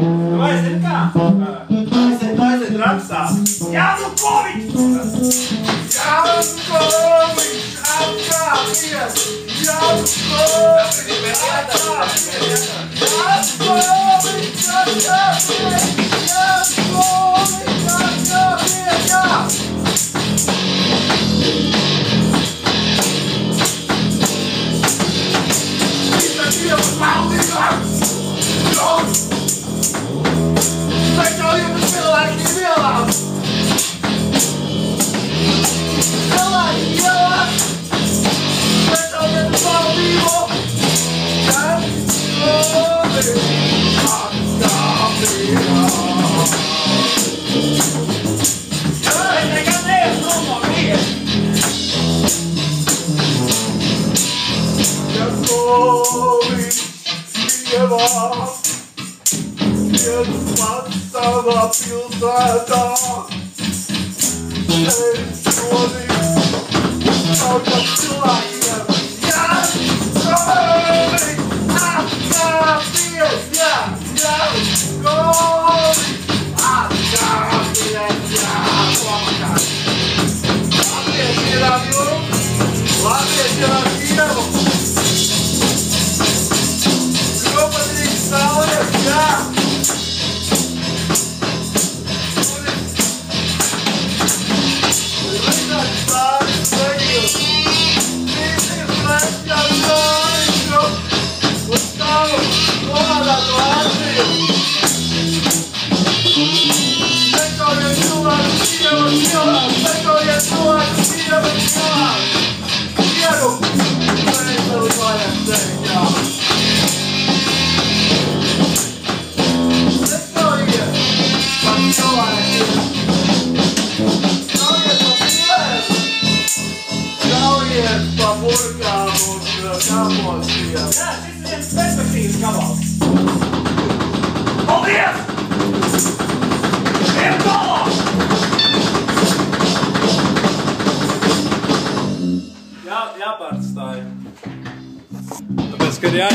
Vai, zini kā? Aiziet rapsās. Jā, nu Koviņš! Jā, nu Koviņš! Apkāpies! Jā, nu Koviņš! Apkāpies! Jā, nu Koviņš! Apkāpies! Jā, nu Koviņš! Apkāpies! Jā! Dievs, maldīgās! Jūs! Sveicojam cilvēki ielās! Cilvēki ielās! Sveicojam valdību! Vai nekad neies prom no vietas! Viens pats savā pilsētā Tevis godīgs Tautam cilvēkiem Jā, Koviņš! Apkāpies! Jā, Koviņš! Apkāpies! Jā, Koviņš! Latvijas ierām jums! Latvijas ierām Dievu! Saulies, jā! Līdzāk stāvis veģils, visi flešķam zoniņu, uz tavu nomādātu Latviju. Sekojiet cilvēku Dieva ielās, sekojiet cilvēku Dieva ielās. Dievu, mēs salikājam tevi, jā. Kaujiet pa burkām un kāposiem. Jā, šis ir viens perspektīvas gabals. Paldies! Ejam tālāk! Jāpārstāj. Tāpēc, kad jāiet.